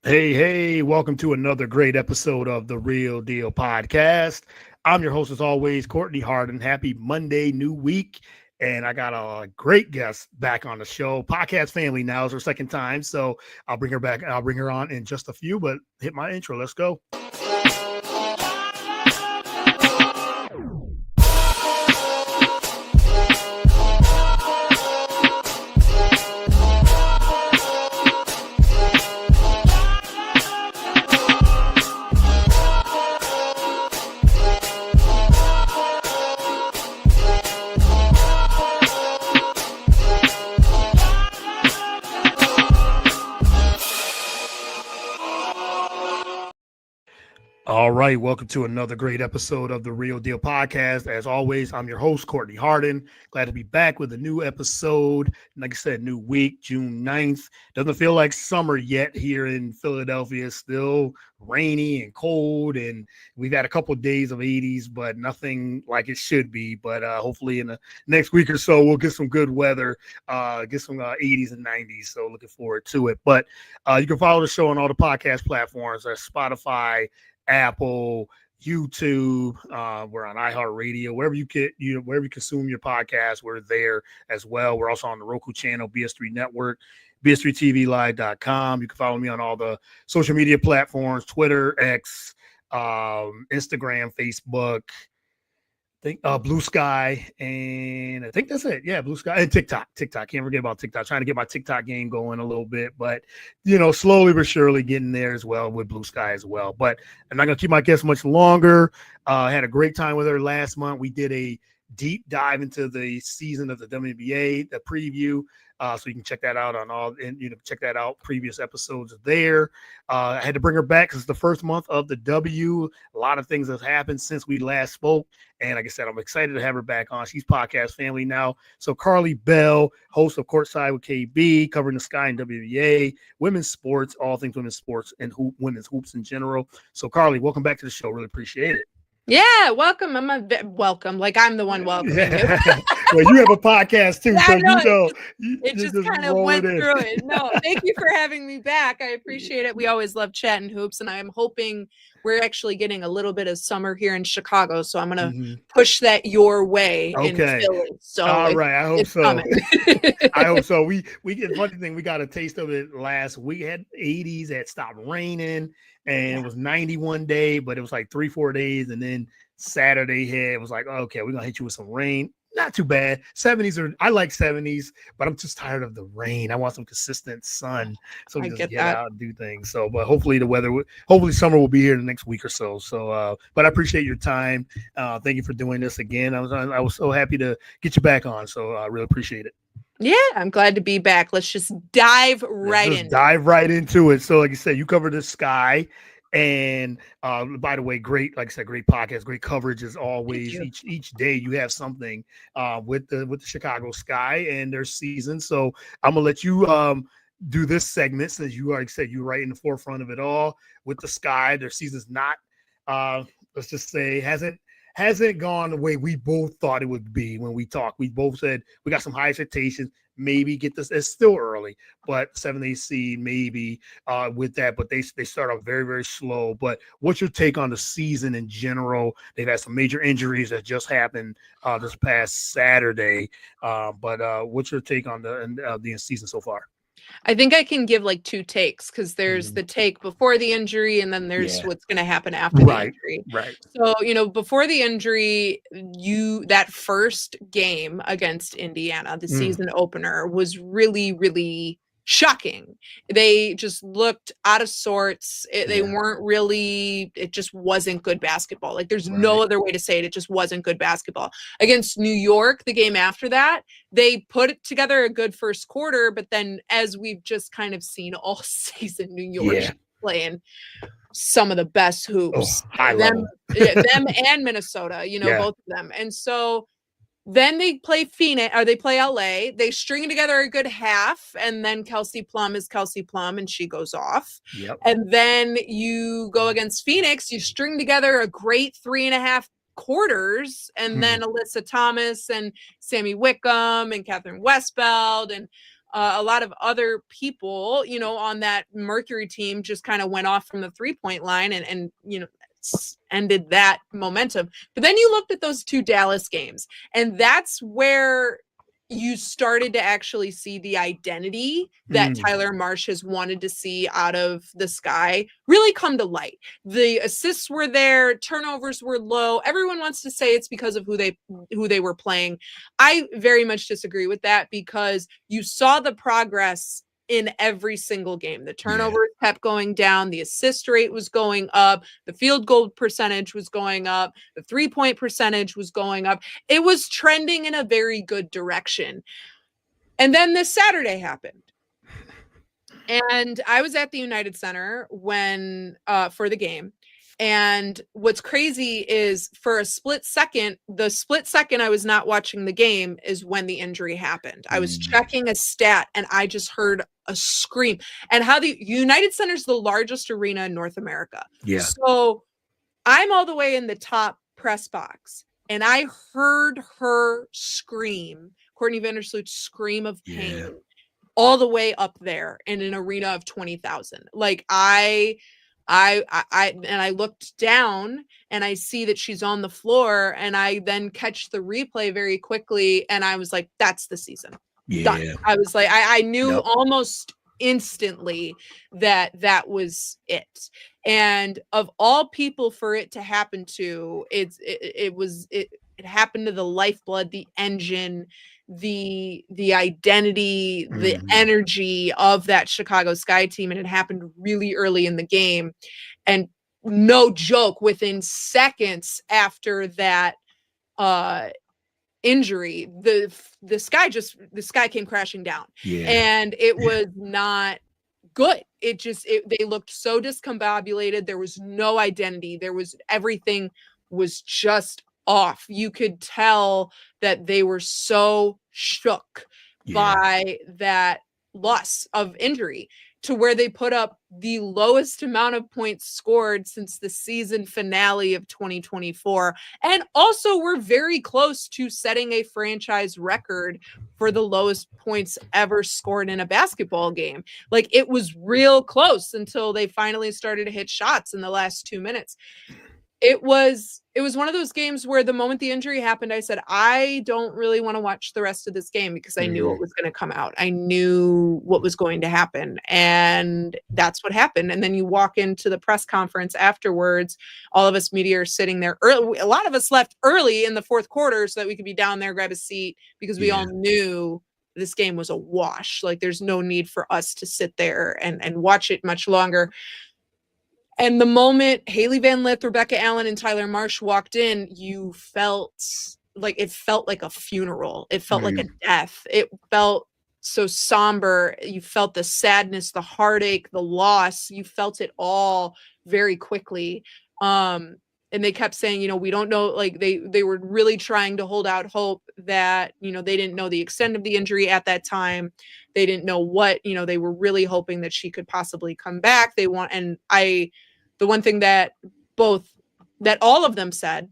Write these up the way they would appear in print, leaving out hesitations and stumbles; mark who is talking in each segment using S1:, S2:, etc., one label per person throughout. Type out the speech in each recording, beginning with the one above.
S1: Hey, welcome to another great episode of the Real Deal Podcast. I'm your host, as always, Courtney Harden. Happy Monday, new week. And I got a great guest back on the show. Podcast family now is her second time. So I'll bring her back. I'll bring her on in just a few, but hit my intro. Let's go. All right, welcome to another great episode of the Real Deal Podcast. As always, I'm your host, Courtney Harden. Glad to be back with a new episode. Like I said, new week, June 9th. Doesn't feel like summer yet here in Philadelphia. It's still rainy and cold, and we've had a couple of days of 80s, but nothing like it should be. But hopefully in the next week or so, we'll get some good weather, get some 80s and 90s. So looking forward to it. But you can follow the show on all the podcast platforms, Spotify, Apple, YouTube. We're on iHeartRadio, wherever wherever you consume your podcast, we're there as well. We're also on the Roku channel, BS3 Network, BS3TVLive.com. You can follow me on all the social media platforms: Twitter, X, Instagram, Facebook. Think Blue Sky, and I think that's it. Yeah, Blue Sky and TikTok. Can't forget about TikTok. Trying to get my TikTok game going a little bit, but slowly but surely getting there as well with Blue Sky as well. But I'm not gonna keep my guest much longer. I had a great time with her last month. We did a deep dive into the season of the WNBA, the preview. So you can check that out on all, and check that out. Previous episodes there. I had to bring her back because it's the first month of the W. A lot of things have happened since we last spoke, and like I said, I'm excited to have her back on. She's podcast family now. So Karli Bell, host of Courtside with KB, covering the Sky and WNBA, women's sports, all things women's sports, and women's hoops in general. So Karli, welcome back to the show. Really appreciate it.
S2: Yeah, welcome. Welcome. Like I'm the one welcoming you.
S1: Well, you have a podcast too, so
S2: it just kind of went through it. No, thank you for having me back. I appreciate it. We always love chatting hoops, and I'm hoping we're actually getting a little bit of summer here in Chicago, so I'm gonna push that your way in Philly. So
S1: all right, I hope so. I hope so. We get funny thing. We got a taste of it last week. Had 80s. It stopped raining, and it was 91 day, but it was like 3-4 days, and then Saturday hit. It was like, okay, we're gonna hit you with some rain. Not too bad. 70s I like 70s, but I'm just tired of the rain. I want some consistent sun so we can just get out and do things. So, but hopefully hopefully summer will be here the next week or so. So, but I appreciate your time. Thank you for doing this again. I was so happy to get you back on. So I really appreciate it.
S2: Yeah, I'm glad to be back. Let's just dive right
S1: into it. So, like you said, you covered the Sky. And by the way, great, like I said, great podcast, great coverage as always. Each day you have something with the Chicago Sky and their season. So I'm gonna let you do this segment since you already said you're right in the forefront of it all with the Sky. Their season's not let's just say hasn't gone the way we both thought it would be when we talked. We both said we got some high expectations. Maybe get this. It's still early, but 7-8 seed maybe with that. But they start off very, very slow. But what's your take on the season in general? They've had some major injuries that just happened this past Saturday. But what's your take on the season so far?
S2: I think I can give like two takes because there's the take before the injury and then there's what's going to happen after the injury.
S1: Right.
S2: So, before the injury, that first game against Indiana, the season opener, was really, really shocking. They just looked out of sorts. They weren't really, it just wasn't good basketball. Like there's no other way to say it. It just wasn't good basketball. Against New York, the game after that, they put together a good first quarter, but then as we've just kind of seen all season, New York playing some of the best hoops. Them and Minnesota, both of them. And so then they play Phoenix, or they play LA. They string together a good half, and then Kelsey Plum is Kelsey Plum, and she goes off.
S1: Yep.
S2: And then you go against Phoenix. You string together a great 3.5 quarters, and then Alyssa Thomas and Sammy Wickham and Catherine Westbeld and A lot of other people, you know, on that Mercury team just kind of went off from the 3-point line and you know, ended that momentum. But then you looked at those 2 Dallas games, and that's where you started to actually see the identity that Tyler Marsh has wanted to see out of the Sky really come to light. The assists were there, turnovers were low. Everyone wants to say it's because of who they were playing. I very much disagree with that, because you saw the progress in every single game. The turnovers kept going down, the assist rate was going up, the field goal percentage was going up, the 3-point percentage was going up. It was trending in a very good direction. And then this Saturday happened. And I was at the United Center when for the game. And what's crazy is for a split second, I was not watching the game is when the injury happened. I was checking a stat and I just heard a scream. And how the United Center is the largest arena in North America.
S1: Yeah.
S2: So I'm all the way in the top press box and I heard her scream, Courtney Vandersloot scream of pain all the way up there in an arena of 20,000. Like I looked down and I see that she's on the floor, and I then catch the replay very quickly. And I was like, that's the season. Done. I was like, I knew almost instantly that was it. And of all people for it to happen to, it happened to the lifeblood, the engine, the identity, the energy of that Chicago Sky team. And it happened really early in the game. And no joke, within seconds after that injury, the sky came crashing down. And it was not good. They looked so discombobulated. There was no identity. Everything was just off. You could tell that they were so shook by that loss of injury, to where they put up the lowest amount of points scored since the season finale of 2024. And also we're very close to setting a franchise record for the lowest points ever scored in a basketball game. Like, it was real close until they finally started to hit shots in the last 2 minutes. It was one of those games where the moment the injury happened, I said, I don't really want to watch the rest of this game, because I knew what was going to come out. I knew what was going to happen. And that's what happened. And then you walk into the press conference afterwards. All of us media are sitting there early. A lot of us left early in the fourth quarter so that we could be down there, grab a seat, because we all knew this game was a wash. Like, there's no need for us to sit there and watch it much longer. And the moment Haley Van Lith, Rebecca Allen, and Tyler Marsh walked in, it felt like a funeral. It felt like a death. It felt so somber. You felt the sadness, the heartache, the loss. You felt it all very quickly. And they kept saying, we don't know, like they were really trying to hold out hope that, they didn't know the extent of the injury at that time. They didn't know what, they were really hoping that she could possibly come back. The one thing that all of them said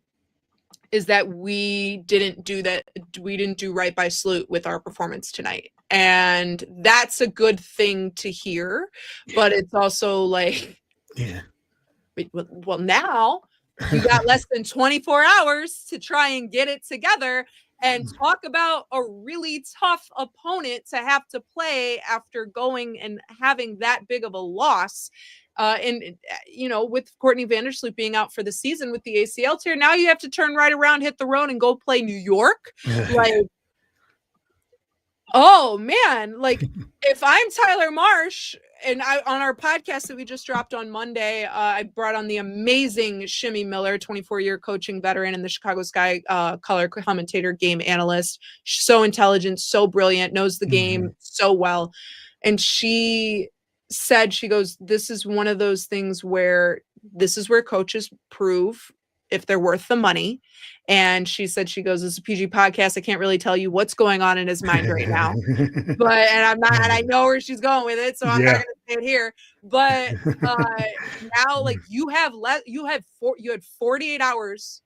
S2: is that we didn't do right by Sloot with our performance tonight. And that's a good thing to hear, but it's also like, well, now you got less than 24 hours to try and get it together and talk about a really tough opponent to have to play after going and having that big of a loss. With Courtney Vandersloot being out for the season with the ACL tear, now you have to turn right around, hit the road, and go play New York. Like, oh man, like if I'm Tyler Marsh, and on our podcast that we just dropped on Monday, I brought on the amazing Shimmy Miller, 24-year coaching veteran and the Chicago Sky color commentator, game analyst. She's so intelligent, so brilliant, knows the game so well. And she said, she goes, this is one of those things where this is where coaches prove if they're worth the money. And she said, she goes, this is a PG podcast. I can't really tell you what's going on in his mind right now, and I know where she's going with it. So I'm not going to say it here, but now, like, you had 48 hours,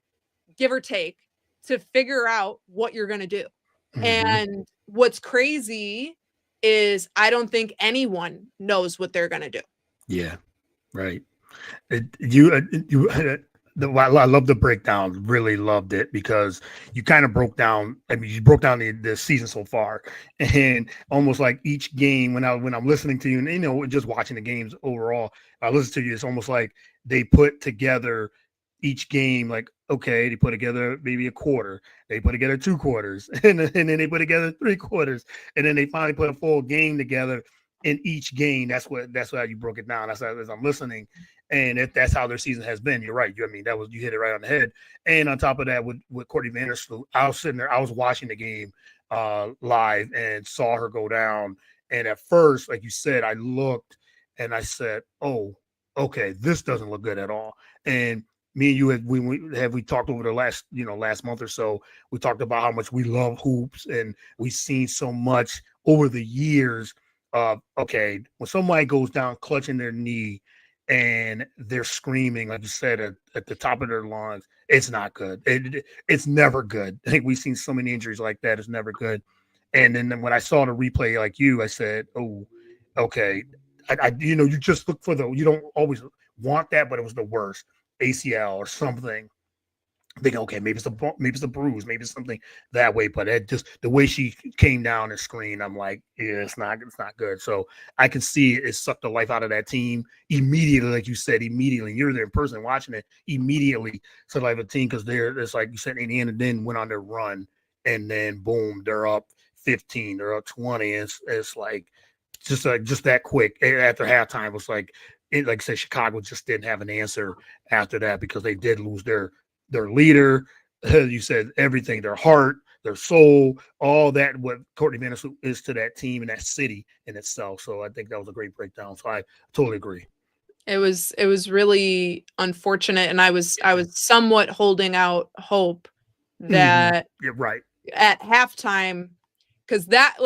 S2: give or take, to figure out what you're going to do. And what's crazy is I don't think anyone knows what they're going to do.
S1: Yeah, right. I love the breakdown. Really loved it because you kind of broke down. I mean, you broke down the season so far, and almost like each game when I'm listening to you, and just watching the games overall, I listen to you. It's almost like they put together each game. Like, okay, they put together maybe a quarter, they put together 2 quarters, and then they put together 3 quarters, and then they finally put a full game together. In each game, that's how you broke it down. That's how, as I'm listening, and if that's how their season has been, you're right. You hit it right on the head. And on top of that, with Courtney Vandersloot, I was sitting there, I was watching the game live and saw her go down. And at first, like you said, I looked and I said, "Oh, okay, this doesn't look good at all." And me and you we talked over the last month or so. We talked about how much we love hoops, and we've seen so much over the years. Okay, when somebody goes down clutching their knee and they're screaming, like you said, at the top of their lungs, it's not good. It's never good. I think we've seen so many injuries like that. It's never good. And then when I saw the replay like you, I said, oh, okay. You just look for you don't always want that, but it was the worst ACL or something. Think, okay, maybe it's a bruise, maybe it's something that way. But it just the way she came down and screamed, I'm like, yeah, it's not good. So I can see it sucked the life out of that team immediately, like you said, immediately. You're there in person watching it immediately. So like a team because it's like you said, Indiana then went on their run, and then boom, they're up 15, they're up 20. It's like just that quick after halftime. It was like I said, Chicago just didn't have an answer after that because they did lose their leader, you said everything, their heart, their soul, all that, what Courtney Vandersloot is to that team and that city in itself. So I think that was a great breakdown. So I totally agree.
S2: It was really unfortunate, and I was somewhat holding out hope that
S1: Yeah, right.
S2: at halftime, because that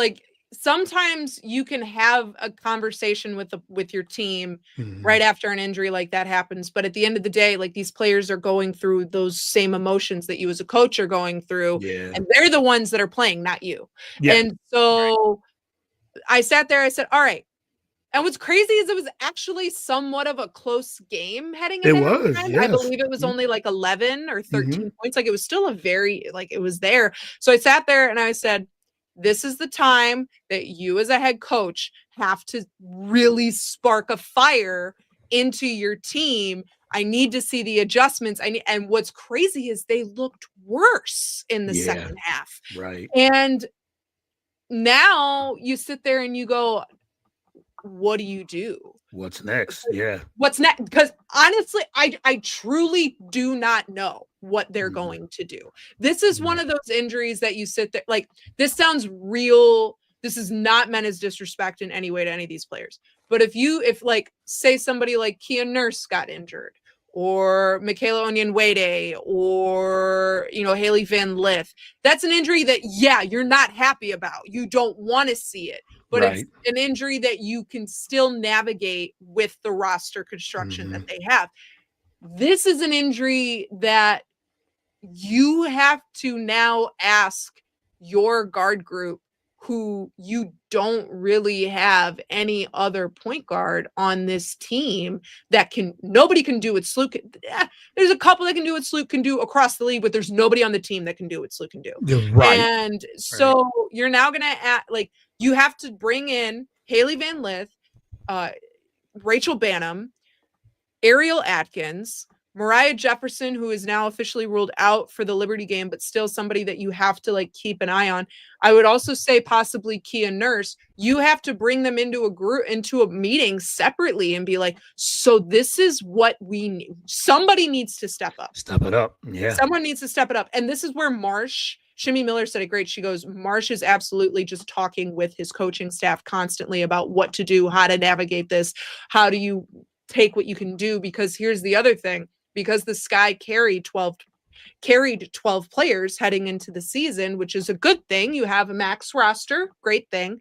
S2: sometimes you can have a conversation with your team right after an injury like that happens, but at the end of the day, like, these players are going through those same emotions that you as a coach are going through, and they're the ones that are playing, not you. And so I sat there, I said, all right. And what's crazy is it was actually somewhat of a close game heading into halftime.
S1: Yes.
S2: I believe it was only like 11 or 13 points. Like, it was still it was there. So I sat there and I said, this is the time that you as a head coach have to really spark a fire into your team. I need to see the adjustments. And what's crazy is they looked worse in the second half.
S1: Right.
S2: And now you sit there and you go, what do you do?
S1: What's next? Yeah.
S2: What's next? Because honestly, I truly do not know what they're going to do. This is one of those injuries that you sit there, like, this sounds real. This is not meant as disrespect in any way to any of these players. But if like, say somebody like Kia Nurse got injured, or Michaela Onyenwere, or, Haley Van Lith, that's an injury that, you're not happy about. You don't want to see it. But it's an injury that you can still navigate with the roster construction that they have. This is an injury that you have to now ask your guard group, who you don't really have any other point guard on this team nobody can do what Sloot there's a couple that can do what Sloot can do across the league, but there's nobody on the team that can do what Sloot can do. And so you're now going to you have to bring in Haley Van Lith, Rachel Banham, Ariel Atkins, Mariah Jefferson, who is now officially ruled out for the Liberty game, but still somebody that you have to keep an eye on. I would also say possibly Kia Nurse. You have to bring them into a meeting separately and be like, so this is what we need. Somebody needs to step up.
S1: Step it up. Yeah.
S2: Someone needs to step it up. And this is where Shimmy Miller said it great. She goes, Marsh is absolutely just talking with his coaching staff constantly about what to do, how to navigate this. How do you take what you can do? Because here's the other thing. Because the Sky carried 12 players heading into the season, which is a good thing. You have a max roster, great thing.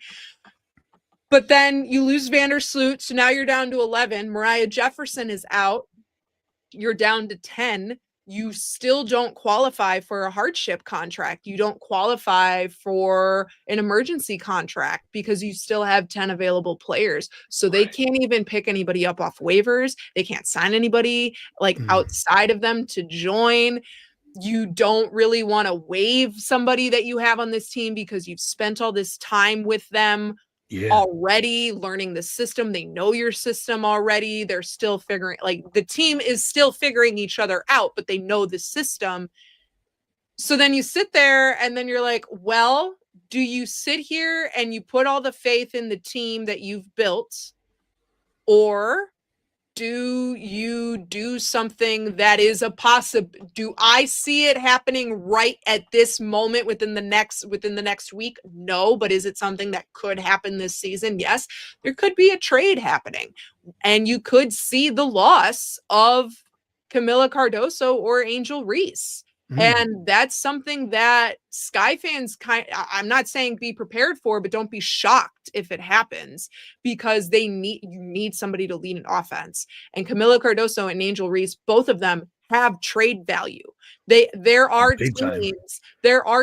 S2: But then you lose Vandersloot, so now you're down to 11. Mariah Jefferson is out. You're down to 10. you still don't qualify for a hardship contract. You don't qualify for an emergency contract because you still have 10 available players. So they can't even pick anybody up off waivers. They can't sign anybody like outside of them to join. You don't really want to waive somebody that you have on this team because you've spent all this time with them already learning the system. They know your system already. They're still figuring, like, the team is still figuring each other out, but they know the system. So then you sit there and then you're like, well, do you sit here and you put all the faith in the team that you've built, or do you do something that is a possible? Do I see it happening right at this moment within the next week? No, but is it something that could happen this season? Yes, there could be a trade happening, and you could see the loss of Camila Cardoso or Angel Reese. And that's something that Sky fans I'm not saying be prepared for, but don't be shocked if it happens, because you need somebody to lead an offense. And Camila Cardoso and Angel Reese, both of them have trade value. There are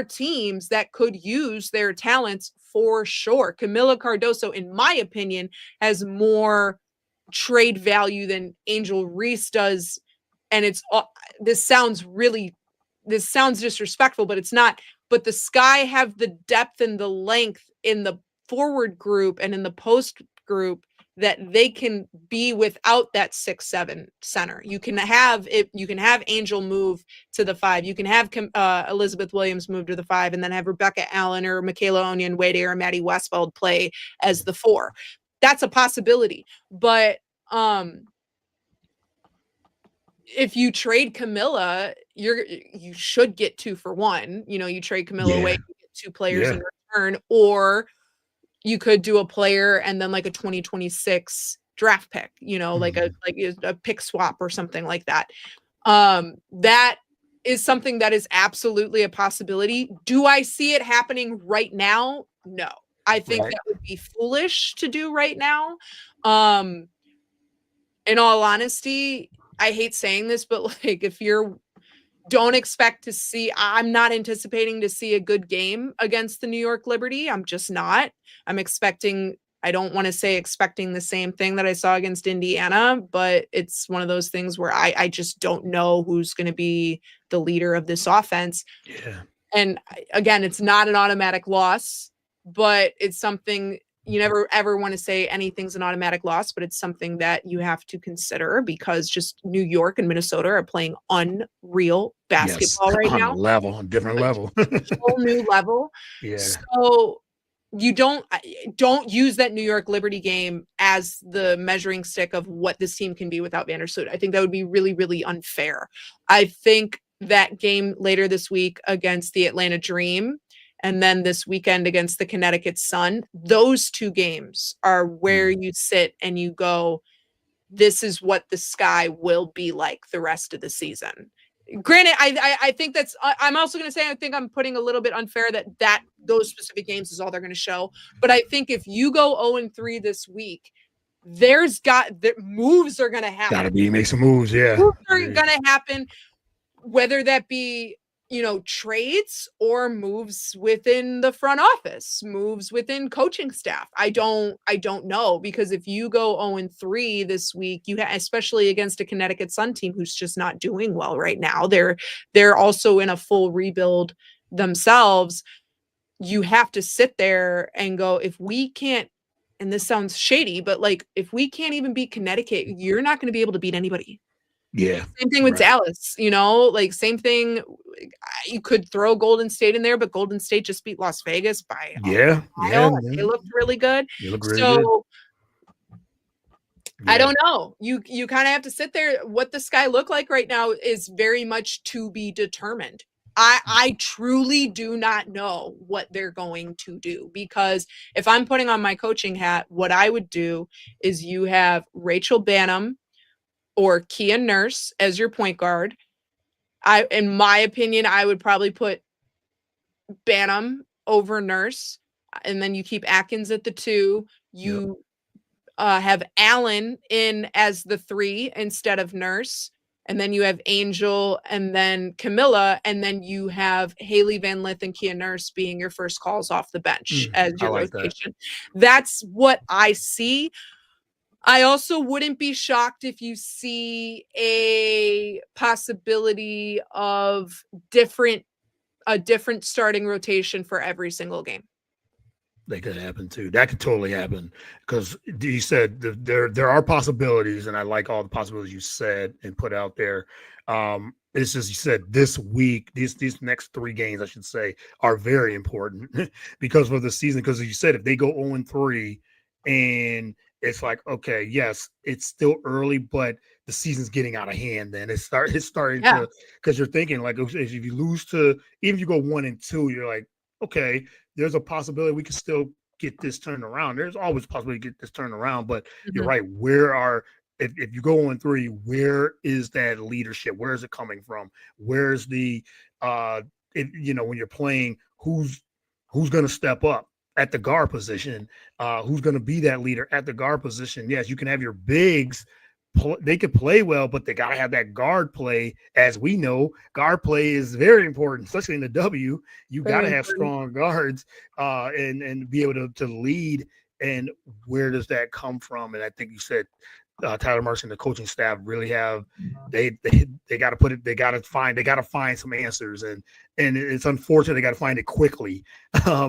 S2: teams that could use their talents for sure. Camila Cardoso, in my opinion, has more trade value than Angel Reese does. And this sounds disrespectful, but it's not. But the Sky have the depth and the length in the forward group and in the post group that they can be without that 6'7" center. You can have Angel move to the 5. You can have Elizabeth Williams move to the 5, and then have Rebecca Allen or Michaela Onyenwere or Maddie Westfeld play as the 4. That's a possibility. But if you trade Camilla, you should get 2 for 1. You trade Camilla away, you get 2 players in return, or you could do a player and then like a 2026 draft pick, like a pick swap or something like that. That is something that is absolutely a possibility. Do I see it happening right now? No. I think that would be foolish to do right now. In all honesty, I hate saying this, but like, if don't expect to see, I'm not anticipating to see a good game against the New York Liberty. I'm just not. I don't want to say expecting the same thing that I saw against Indiana, but it's one of those things where I just don't know who's going to be the leader of this offense.
S1: Yeah.
S2: And again, it's not an automatic loss, but it's something you never ever want to say anything's an automatic loss, but it's something that you have to consider, because just New York and Minnesota are playing unreal basketball right now.
S1: On different level.
S2: Whole new level.
S1: Yeah.
S2: So you don't use that New York Liberty game as the measuring stick of what this team can be without Vandersloot. I think that would be really, really unfair. I think that game later this week against the Atlanta Dream, and then this weekend against the Connecticut Sun, those 2 games are where you sit and you go, this is what the Sky will be like the rest of the season. Granted, I think I'm also going to say, I think I'm putting a little bit unfair that those specific games is all they're going to show. But I think if you go 0-3 this week, moves are going to happen.
S1: Gotta make some moves. Yeah.
S2: Moves are going to happen, whether that be, trades or moves within the front office, moves within coaching staff. I don't know, because if you go 0-3 this week, especially against a Connecticut Sun team who's just not doing well right now, they're also in a full rebuild themselves. You have to sit there and go, if we can't, and this sounds shady, but like, if we can't even beat Connecticut, you're not going to be able to beat anybody.
S1: Yeah.
S2: Same thing with Dallas, like same thing. You could throw Golden State in there, but Golden State just beat Las Vegas by a mile. They looked really good. Good. I don't know. You kind of have to sit there. What the Sky look like right now is very much to be determined. I truly do not know what they're going to do, because if I'm putting on my coaching hat, what I would do is you have Rachel Banham or Kia Nurse as your point guard. In my opinion, I would probably put Banham over Nurse, and then you keep Atkins at the 2. You have Allen in as the 3 instead of Nurse. and then you have Angel, and then Camilla, and then you have Haley Van Lith and Kia Nurse being your first calls off the bench as your rotation. That's what I see. I also wouldn't be shocked if you see a possibility of a different starting rotation for every single game.
S1: That could happen too. That could totally happen, because you said there are possibilities, and I like all the possibilities you said and put out there. It's just, you said this week, these next 3 games, I should say, are very important because for the season. Because you said if they go 0-3, and it's like, okay, yes, it's still early, but the season's getting out of hand. Then it's starting to, because you're thinking like, if you lose to, even if you go 1-2, you're like, okay, there's a possibility we can still get this turned around. There's always a possibility to get this turned around, but you're right. If you go 0-3, where is that leadership? Where is it coming from? Where's the, when you're playing, who's going to step up at the guard position? Who's going to be that leader at the guard position? Yes, you can have your bigs. They could play well, but they got to have that guard play. As we know, guard play is very important, especially in the W. You got to have strong guards and be able to lead. And where does that come from? And I think you said Tyler Mercer and the coaching staff really have they got to put it. They got to find some answers, and it's unfortunate they got to find it quickly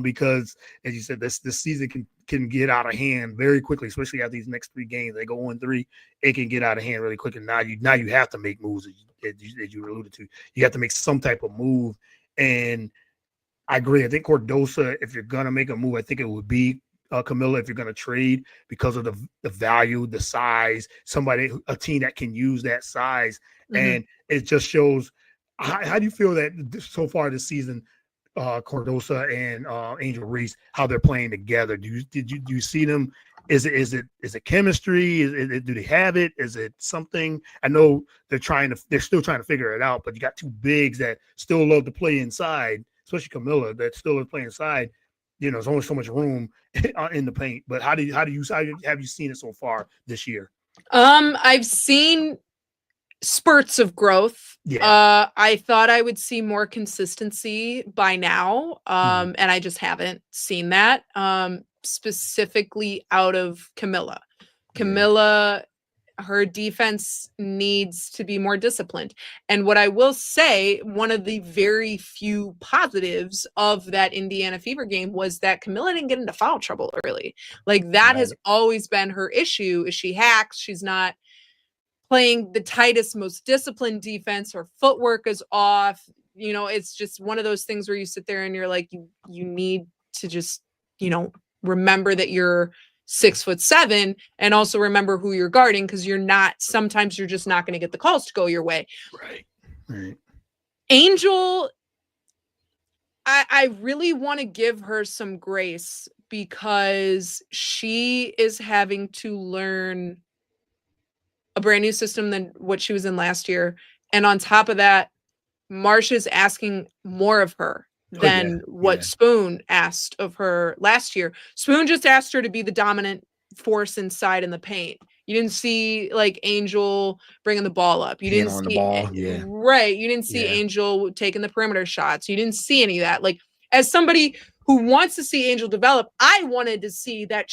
S1: because, as you said, this season can get out of hand very quickly, especially after these next 3 games. They go 1-3, it can get out of hand really quick. And now you have to make moves, as you alluded to. You have to make some type of move. And I agree. I think Cardoso, if you're gonna make a move, I think it would be Camilla, if you're going to trade, because of the value, the size, a team that can use that size. And it just shows. How do you feel that so far this season, Cardoso and Angel Reese, how they're playing together? Do you see them? Is it chemistry? Do they have it? Is it something? I know they're still trying to figure it out, but you got 2 bigs that still love to play inside, especially Camilla, that still love to play inside. There's only so much room in the paint. But how have you seen it so far this year?
S2: I've seen spurts of growth. Yeah. I thought I would see more consistency by now. And I just haven't seen that. Specifically out of Camilla. Camilla, her defense needs to be more disciplined. And what I will say, one of the very few positives of that Indiana Fever game was that Camilla didn't get into foul trouble early. Like, that has always been her issue, is she hacks. She's not playing the tightest, most disciplined defense. Her footwork is off. It's just one of those things where you sit there and you're like, you need to just, remember that you're 6'7", and also remember who you're guarding, because sometimes you're just not going to get the calls to go your way.
S1: Right.
S2: Angel, I really want to give her some grace, because she is having to learn a brand new system than what she was in last year. And on top of that, Marcia's asking more of her than what Spoon asked of her last year. Spoon just asked her to be the dominant force inside in the paint. You didn't see like Angel bringing the ball up. You didn't see the ball. Right. You didn't see Angel taking the perimeter shots. You didn't see any of that. Like, as somebody who wants to see Angel develop, I wanted to see that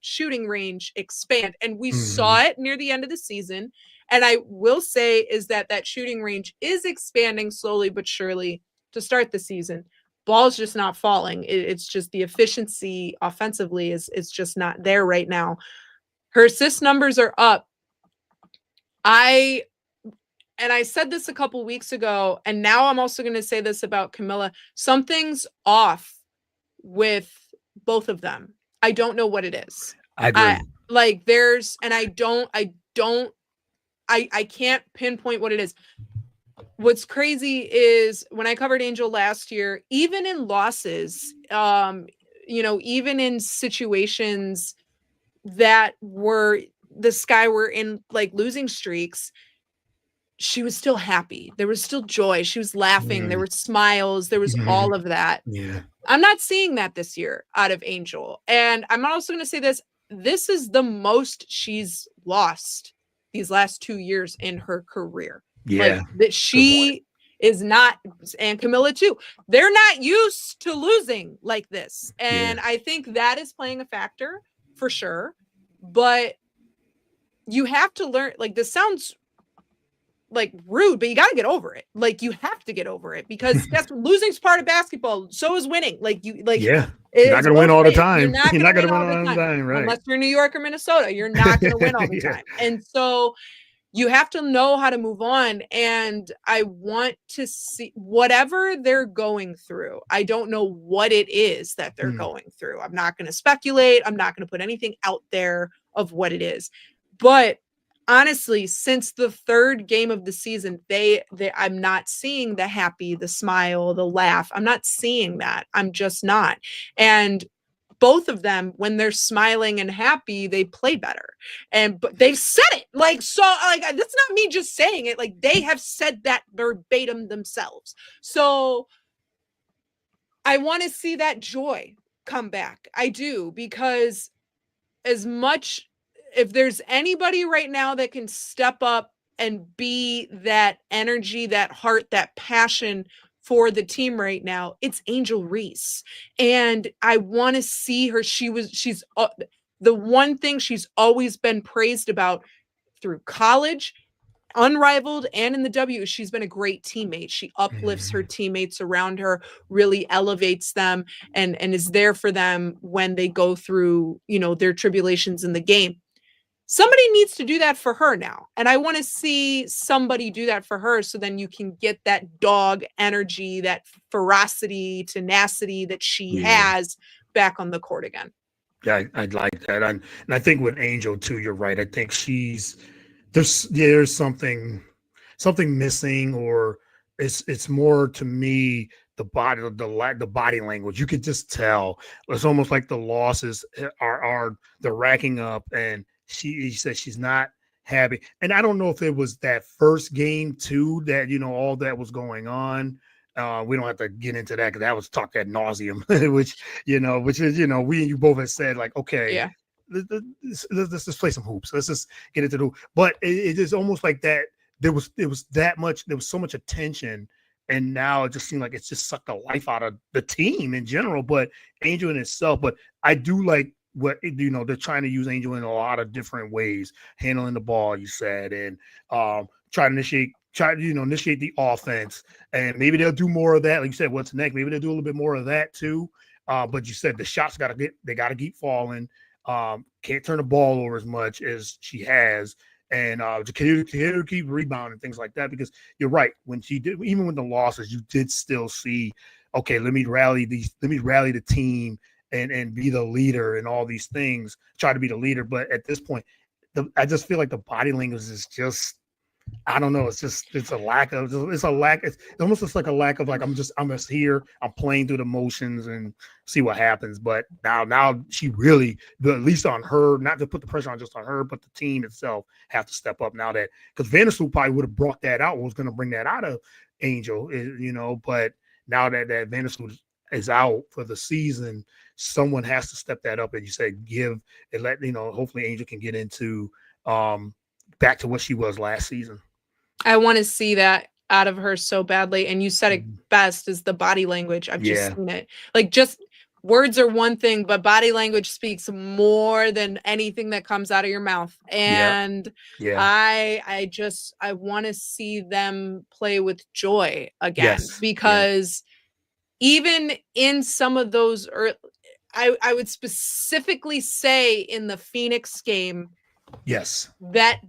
S2: shooting range expand. And we saw it near the end of the season. And I will say is that shooting range is expanding slowly but surely to start the season. Ball's just not falling. It's just the efficiency offensively is just not there right now. Her assist numbers are up. I said this a couple weeks ago, and now I'm also going to say this about Camilla. Something's off with both of them. I don't know what it is.
S1: I agree.
S2: I can't pinpoint what it is. What's crazy is when I covered Angel last year, even in losses, even in situations that were in like losing streaks, she was still happy. There was still joy. She was laughing. There were smiles. There was all of that.
S1: Yeah.
S2: I'm not seeing that this year out of Angel. And I'm also going to say this is the most she's lost these last 2 years in her career.
S1: Yeah.
S2: Like that she is not, and Camilla too, they're not used to losing like this. And I think that is playing a factor for sure. But you have to learn, like, this sounds like rude, but you got to get over it. Like, you have to get over it, because that's losing's part of basketball. So is winning. Like, you, like,
S1: you're not going to win all the time.
S2: You're not going to win all the time,
S1: right?
S2: Unless you're New York or Minnesota, you're not going to win all the time. And so you have to know how to move on. And I want to see whatever they're going through. I don't know what it is that they're going through. I'm not going to speculate. I'm not going to put anything out there of what it is. But honestly, since the third game of the season, I'm not seeing the happy, the smile, the laugh. I'm not seeing that. I'm just not. And both of them, when they're smiling and happy, they play better. But they've said it, like, so, like, that's not me just saying it. Like, they have said that verbatim themselves. So I want to see that joy come back. I do, because as much, if there's anybody right now that can step up and be that energy, that heart, that passion for the team right now, it's Angel Reese. And I want to see her. She's the one thing she's always been praised about through college, unrivaled, and in the W. She's been a great teammate. She uplifts her teammates around her, really elevates them, and is there for them when they go through, their tribulations in the game. Somebody needs to do that for her now. And I want to see somebody do that for her, so then you can get that dog energy, that ferocity, tenacity that she has back on the court again.
S1: Yeah, I'd like that. And I think with Angel too, you're right. I think there's something missing, or it's more, to me, the body language. You could just tell. It's almost like the losses are they're racking up, and she says she's not happy. And I don't know if it was that first game too that all that was going on. We don't have to get into that, because that was talked ad nauseum, which is we and you both have said, like, okay,
S2: yeah,
S1: let's just play some hoops. Let's just get into the. But it is almost like that. There was so much attention, and now it just seemed like it's just sucked the life out of the team in general. But Angel in itself, but I do like what they're trying to use Angel in a lot of different ways, handling the ball, you said, and try to initiate the offense, and maybe they'll do more of that. Like you said, what's next? Maybe they'll do a little bit more of that too. But you said the shots got to keep falling. Can't turn the ball over as much as she has, and to keep rebounding, things like that. Because you're right, when she did, even with the losses, you did still see, okay, let me rally the team and be the leader and all these things. Try to be the leader, but at this point, I just feel like the body language is just, I don't know. It's almost just like a lack of, like, I'm just here. I'm playing through the motions and see what happens. But now she really, at least on her, not to put the pressure on just on her, but the team itself have to step up now, that, because Vandersloot probably would have brought that out, was going to bring that out of Angel, but now that Vandersloot is out for the season, someone has to step that up, and you say give and let hopefully Angel can get into back to what she was last season.
S2: I want to see that out of her so badly. And you said it best, is the body language. I've just seen it. Like, just words are one thing, but body language speaks more than anything that comes out of your mouth. And I want to see them play with joy again, because even in some of those, I would specifically say in the Phoenix game, that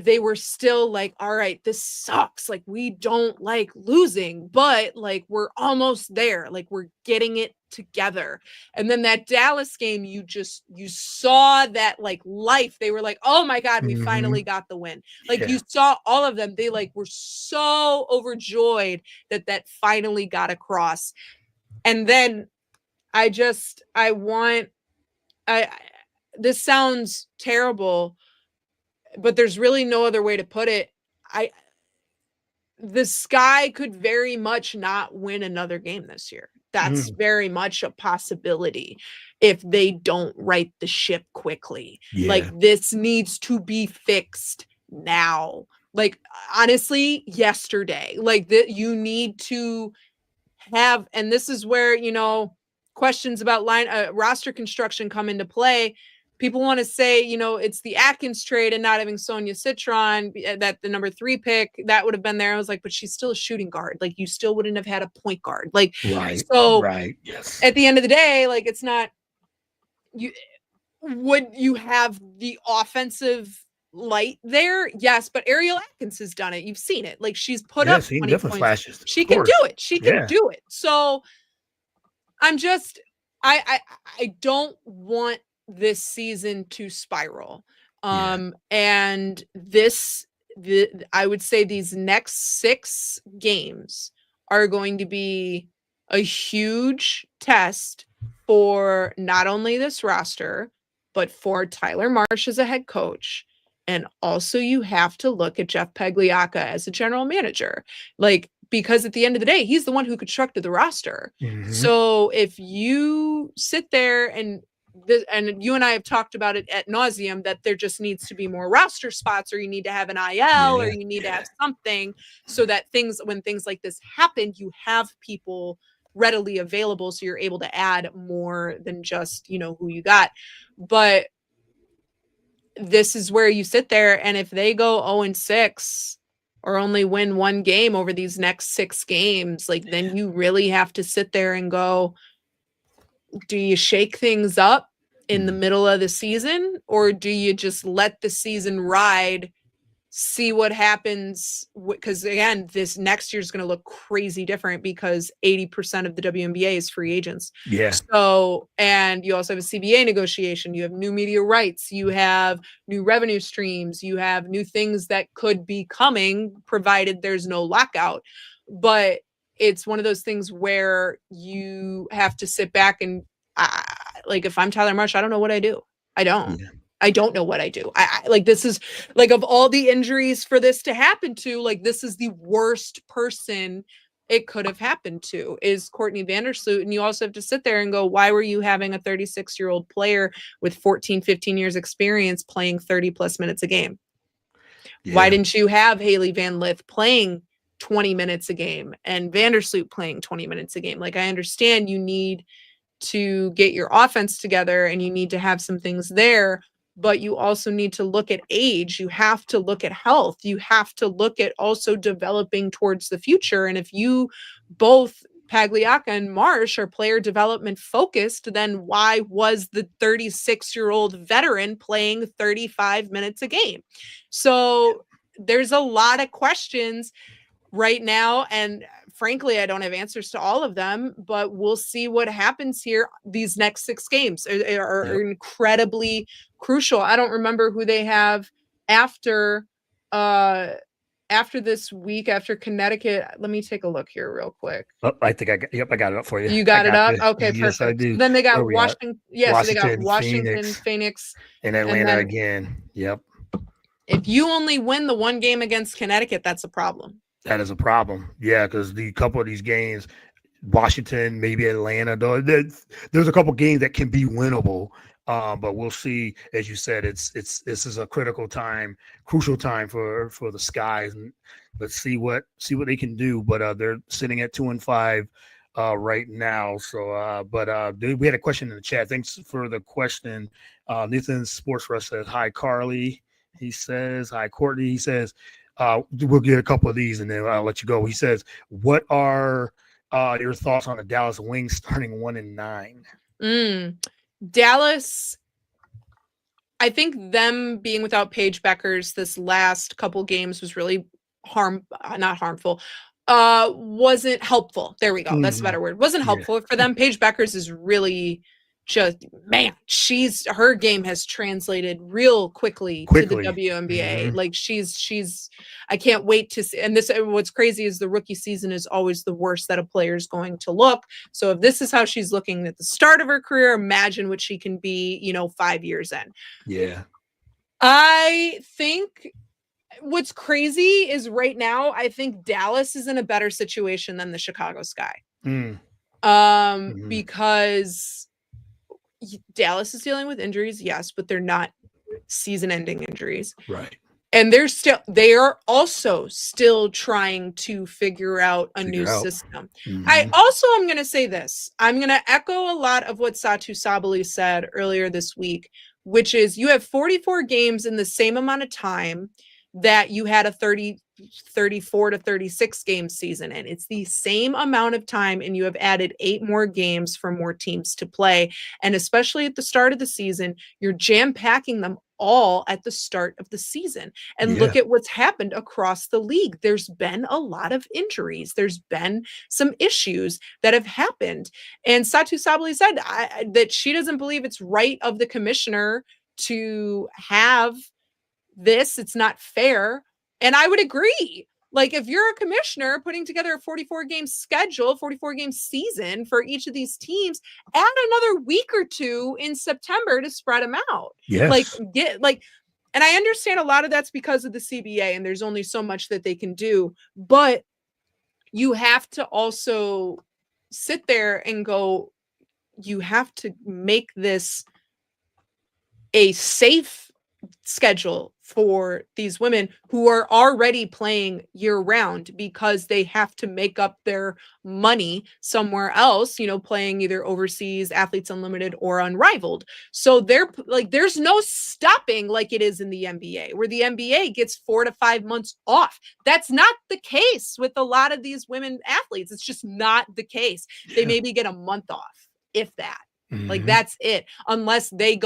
S2: they were still like, all right, this sucks. Like, we don't like losing, but, like, we're almost there. Like, we're getting it together. And then that Dallas game, you saw that, like, life. They were like, oh my God, we finally got the win. Like, you saw all of them. They, like, were so overjoyed that finally got across. And then this sounds terrible, but there's really no other way to put it. The Sky could very much not win another game this year. That's very much a possibility if they don't right the ship quickly. Like, this needs to be fixed now. Like, honestly, yesterday. Like, you need to have, and this is where, questions about roster construction come into play. People want to say, it's the Atkins trade and not having Sonia Citron, that the number 3 pick that would have been there. I was like, but she's still a shooting guard. Like, you still wouldn't have had a point guard. Like,
S1: right. Yes.
S2: At the end of the day, like, it's not you. Would you have the offensive light there? Yes, but Ariel Atkins has done it. You've seen it. Like, she's put up 20 points.
S1: Flashes.
S2: She can do it. She can do it. So I'm just, I don't want this season to spiral. And I would say these next 6 games are going to be a huge test for not only this roster, but for Tyler Marsh as a head coach. And also you have to look at Jeff Pagliacca as a general manager. Like, because at the end of the day, he's the one who constructed the roster.
S1: Mm-hmm.
S2: So if you sit there and you and I have talked about it ad nauseum, that there just needs to be more roster spots, or you need to have an IL, or you need to have something so that when things like this happen, you have people readily available, so you're able to add more than just, who you got. But this is where you sit there, and if they go 0-6 or only win 1 game over these next 6 games, like, then you really have to sit there and go, do you shake things up in the middle of the season, or do you just let the season ride, see what happens? Because again, this next year is going to look crazy different, because 80% of the WNBA is free agents.
S1: Yeah.
S2: So, and you also have a CBA negotiation, you have new media rights, you have new revenue streams, you have new things that could be coming, provided there's no lockout. But it's one of those things where you have to sit back and, like, if I'm Tyler Marsh, I don't know what I do. I don't.
S1: Yeah.
S2: I don't know what I do. I like, this is like, of all the injuries for this to happen to, like, this is the worst person it could have happened to, is Courtney Vandersloot. And you also have to sit there and go, why were you having a 36-year-old player with 14, 15 years experience playing 30 plus minutes a game? Yeah. Why didn't you have Haley Van Lith playing 20 minutes a game and Vandersloot playing 20 minutes a game? Like, I understand you need to get your offense together and you need to have some things there, but you also need to look at age. You have to look at health. You have to look at also developing towards the future. And if you both, Pagliacca and Marsh, are player development focused, then why was the 36-year-old veteran playing 35 minutes a game? So there's a lot of questions right now, and frankly, I don't have answers to all of them, but we'll see what happens here. These next 6 games are incredibly crucial. I don't remember who they have after this week, after Connecticut. Let me take a look here real quick.
S1: Oh, I think I got it up for you.
S2: You got it up?
S1: You.
S2: Okay,
S1: yes,
S2: perfect.
S1: I do.
S2: Then they got Washington.
S1: Yeah,
S2: so they got Washington, Phoenix,
S1: and Atlanta again. Yep.
S2: If you only win the 1 game against Connecticut, that's a problem.
S1: That is a problem. Yeah, because the couple of these games, Washington, maybe Atlanta, there's a couple games that can be winnable. But we'll see. As you said, this is a crucial time for the Skies, and let's see what they can do. But they're sitting at 2-5 right now. So, we had a question in the chat. Thanks for the question. Nathan Sports Rush says, "Hi, Karli." He says, "Hi, Courtney." He says, we'll get a couple of these and then I'll let you go. He says, "What are your thoughts on the Dallas Wings starting 1-9?"
S2: Dallas, I think them being without Paige Beckers this last couple games was really not harmful. Wasn't helpful. There we go. That's a better word. Wasn't helpful for them. Paige Beckers is really just, man, her game has translated real quickly to the WNBA. Like, she's I can't wait to see. And what's crazy is the rookie season is always the worst that a player is going to look. So if this is how she's looking at the start of her career, imagine what she can be, 5 years in.
S1: Yeah.
S2: I think what's crazy is right now, I think Dallas is in a better situation than the Chicago Sky. Because Dallas is dealing with injuries, yes, but they're not season-ending injuries.
S1: Right.
S2: And they are also still trying to figure out a new system. I also am going to say this. I'm going to echo a lot of what Satu Sabali said earlier this week, which is you have 44 games in the same amount of time that you had a 34 to 36 game season in. It's the same amount of time, and you have added 8 more games for more teams to play. And especially at the start of the season, you're jam-packing them all at the start of the season. And look at what's happened across the league. There's been a lot of injuries. There's been some issues that have happened. And Satu Sabali said that she doesn't believe it's right of the commissioner to have this. It's not fair. And I would agree. Like, if you're a commissioner putting together a 44 game schedule, 44 game season for each of these teams, add another week or 2 in September to spread them out.
S1: Yes.
S2: And I understand a lot of that's because of the CBA, and there's only so much that they can do, but you have to also sit there and go, you have to make this a safe schedule for these women who are already playing year round, because they have to make up their money somewhere else, playing either overseas, Athletes Unlimited, or Unrivaled. So there's no stopping like it is in the NBA, where the NBA gets 4 to 5 months off. That's not the case with a lot of these women athletes. It's just not the case. They maybe get a month off, if that. Like, that's it, unless they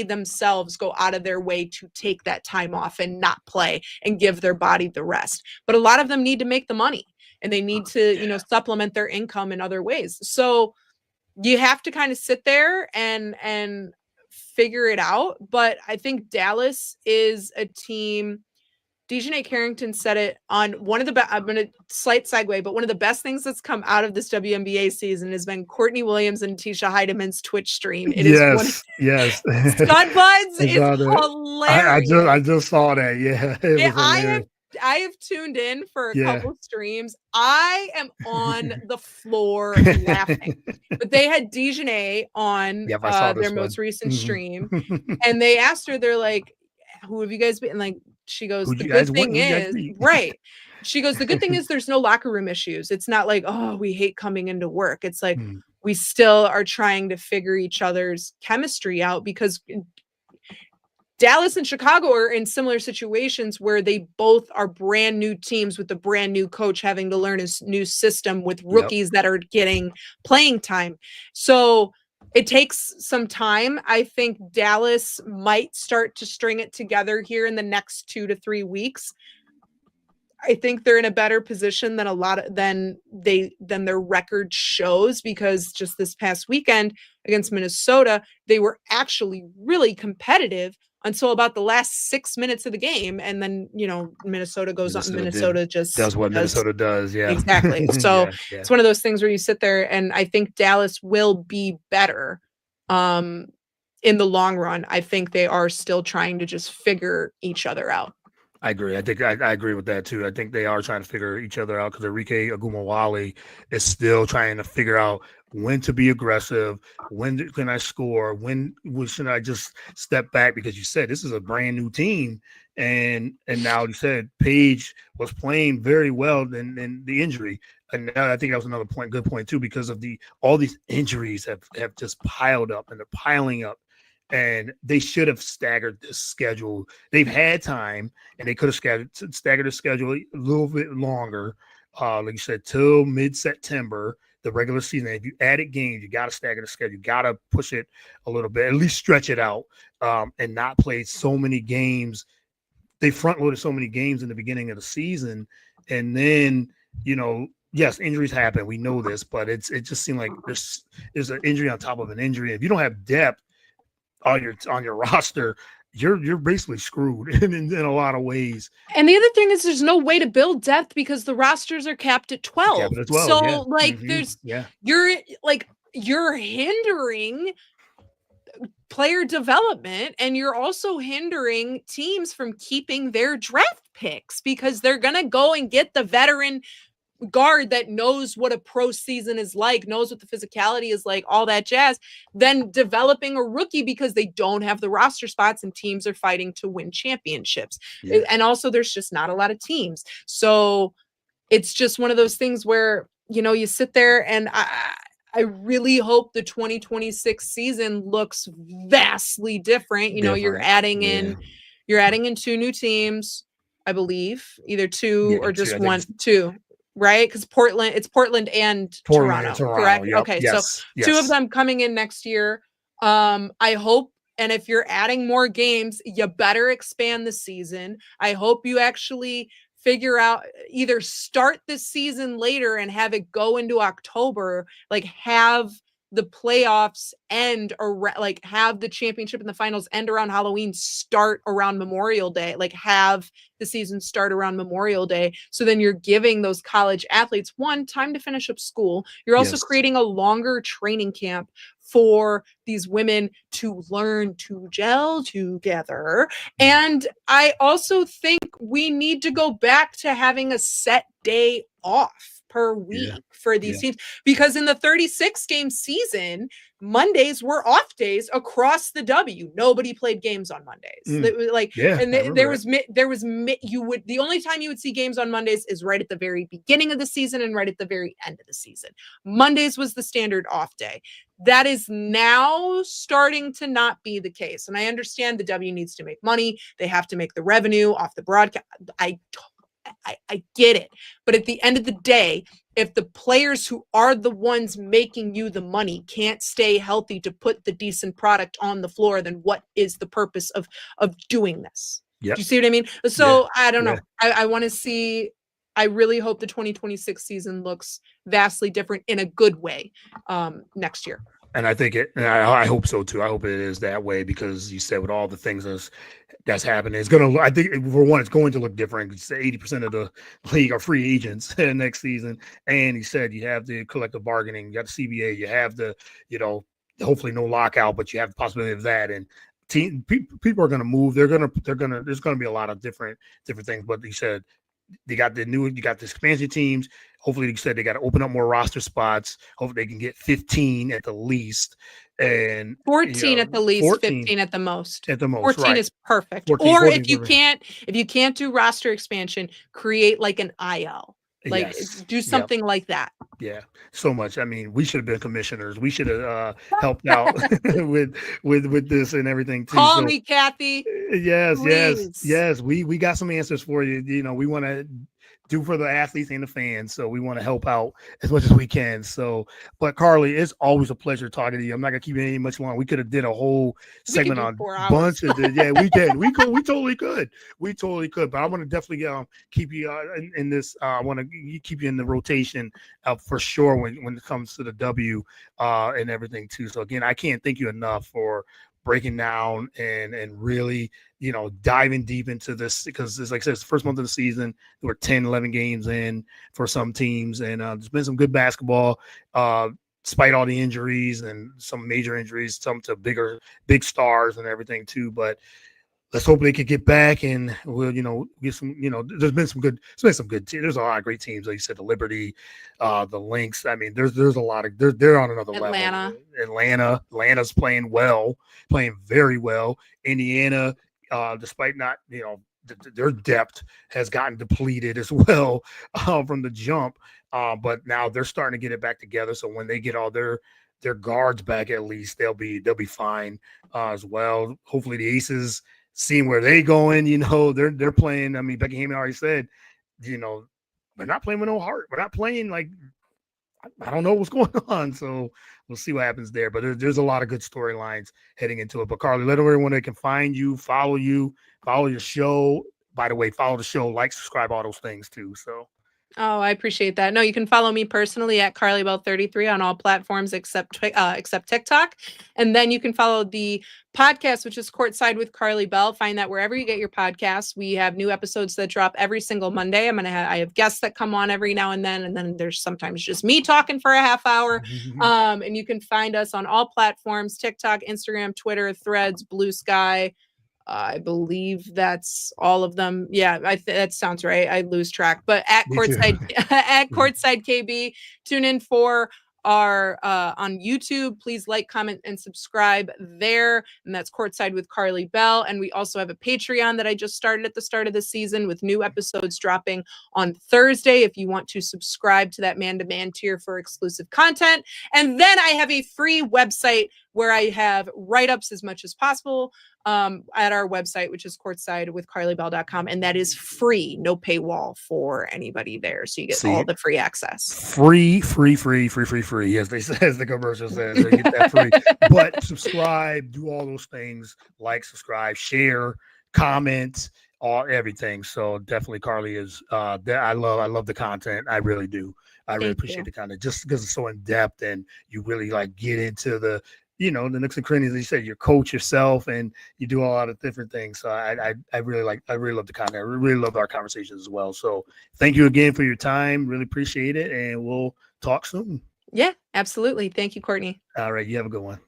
S2: themselves go out of their way to take that time off and not play and give their body the rest. But a lot of them need to make the money, and they need to, supplement their income in other ways. So you have to kind of sit there and figure it out. But I think Dallas is a team. Dejanay Carrington said it on one of the I'm going to slight segue, but one of the best things that's come out of this WNBA season has been Courtney Williams and Tisha Heideman's Twitch stream. It is
S1: yes.
S2: Stud Buds is hilarious.
S1: I just saw that. Yeah, it was
S2: I have tuned in for a couple streams. I am on the floor laughing. But they had Dejanay on their most recent stream, and they asked her, they're like, who have you guys been? Like, she goes, the good thing is, right. She goes, the good thing is there's no locker room issues. It's not like, oh, we hate coming into work. It's like, we still are trying to figure each other's chemistry out, because Dallas and Chicago are in similar situations where they both are brand new teams with a brand new coach having to learn a new system with rookies that are getting playing time. So it takes some time. I think Dallas might start to string it together here in the next 2 to 3 weeks. I think they're in a better position than their record shows, because just this past weekend against Minnesota, they were actually really competitive until about the last 6 minutes of the game. And then, Minnesota goes on. Minnesota just
S1: does what Minnesota does. Yeah,
S2: exactly. So it's one of those things where you sit there, and I think Dallas will be better in the long run. I think they are still trying to just figure each other out.
S1: I agree. I think I agree with that too. I think they are trying to figure each other out, because Enrique Agumawale is still trying to figure out when to be aggressive, when can I score, when should I just step back, because you said this is a brand new team, and now you said Paige was playing very well, and the injury, and I think that was another good point too, because of all these injuries have just piled up, and they're piling up. And they should have staggered the schedule. They've had time, and they could have staggered the schedule a little bit longer. Like you said, till mid-September, the regular season. If you added games, you got to stagger the schedule. You got to push it a little bit, at least stretch it out, and not play so many games. They front-loaded so many games in the beginning of the season, and then, yes, injuries happen. We know this, but it just seemed like there's an injury on top of an injury. If you don't have depth on your roster, you're basically screwed in a lot of ways.
S2: And the other thing is, there's no way to build depth because the rosters are capped at 12. So you're hindering player development, and you're also hindering teams from keeping their draft picks, because they're going to go and get the veteran guard that knows what a pro season is like, knows what the physicality is like, all that jazz, than developing a rookie because they don't have the roster spots and teams are fighting to win championships.
S1: Yeah.
S2: And also there's just not a lot of teams. So it's just one of those things where, you know, you sit there and I really hope the 2026 season looks vastly different. You know, you're adding in 2 new teams, I believe, either 2 or just two, right? Because it's Portland and Toronto, correct?
S1: Yep.
S2: Okay, so 2 of them coming in next year. I hope, and if you're adding more games, you better expand the season. I hope you actually figure out, either start the season later and have it go into October, like have the playoffs end, or like have the championship and the finals end around Halloween, start around Memorial Day, like have the season start around Memorial Day. So then you're giving those college athletes time to finish up school. You're also creating a longer training camp for these women to learn to gel together. And I also think we need to go back to having a set day off per week for these teams, because in the 36 game season, Mondays were off days across the W. Nobody played games on Mondays. The only time you would see games on Mondays is right at the very beginning of the season and right at the very end of the season. Mondays was the standard off day. That is now starting to not be the case. And I understand the W needs to make money. They have to make the revenue off the broadcast. I get it. But at the end of the day, if the players who are the ones making you the money can't stay healthy to put the decent product on the floor, then what is the purpose of doing this? Do you see what I mean? So I don't know. I want to see, I really hope the 2026 season looks vastly different in a good way next year.
S1: And I think I hope so too. I hope it is that way, because you said with all the things that's happening, it's going to, I think for one, it's going to look different. 80% of the league are free agents next season. And he said, you have the collective bargaining, you got the CBA, you have the, hopefully no lockout, but you have the possibility of that. And people are going to move. There's going to be a lot of different things. But he said, you got the expansion teams. Hopefully, he said they got to open up more roster spots. Hopefully, they can get 15 at the least, and
S2: 14 at the least, 15 at the most.
S1: At the most,
S2: 14 is perfect. 14 if you can't do roster expansion, create like an IL. Like do something like that.
S1: Yeah, so much. I mean, we should have been commissioners. We should have helped out with this and everything too.
S2: Call me, Kathy.
S1: Yes. We got some answers for you. We want to do for the athletes and the fans, so we want to help out as much as we can. So, but Karli, it's always a pleasure talking to you. I'm not gonna keep you any much longer. We could have did a whole segment on a bunch of this. Yeah, we did. We totally could. But I want to definitely keep you in this. I want to keep you in the rotation for sure when it comes to the W and everything too. So again, I can't thank you enough for breaking down and really, diving deep into this, because it's like I said, it's the first month of the season. There were 10, 11 games in for some teams, and there's been some good basketball, despite all the injuries and some major injuries, some to big stars and everything too. But let's hope they could get back, and we'll, get some, there's been some good teams. There's a lot of great teams. Like you said, the Liberty, the Lynx. I mean, there's a lot of, they're on another level. Atlanta's playing very well. Indiana, despite not, their depth has gotten depleted as well from the jump. But now they're starting to get it back together. So when they get all their guards back, at least they'll be fine as well. Hopefully the Aces, seeing where they going, they're playing. I mean, Becky Hammond already said, we're not playing with no heart. We're not playing like, I don't know what's going on. So we'll see what happens there. But there's a lot of good storylines heading into it. But Karli, let everyone that can find you, follow your show. By the way, follow the show, like, subscribe, all those things too. So.
S2: Oh, I appreciate that. No, you can follow me personally at Karli Bell 33 on all platforms except TikTok. And then you can follow the podcast, which is Courtside with Karli Bell. Find that wherever you get your podcasts. We have new episodes that drop every single Monday. I have guests that come on every now and then there's sometimes just me talking for a half hour. And you can find us on all platforms: TikTok, Instagram, Twitter, Threads, Blue Sky, I believe that's all of them. Yeah, that sounds right. I lose track. But at Courtside, at Courtside KB, tune in for our on YouTube. Please like, comment, and subscribe there. And that's Courtside with Karli Bell. And we also have a Patreon that I just started at the start of the season with new episodes dropping on Thursday. If you want to subscribe to that man-to-man tier for exclusive content. And then I have a free website where I have write-ups as much as possible at our website, which is courtsidewithkarlibell.com. And that is free, no paywall for anybody there. So you get all the free access.
S1: Free, as the commercial says. So you get that free. But subscribe, do all those things, like, subscribe, share, comment, everything. So definitely Karli is I love the content. I really do. I really appreciate the content just because it's so in depth and you really like get into the the nooks and crannies. As you said, you coach yourself and you do a lot of different things. So I really love the content. I really love our conversations as well. So thank you again for your time. Really appreciate it. And we'll talk soon.
S2: Yeah, absolutely. Thank you, Courtney.
S1: All right. You have a good one.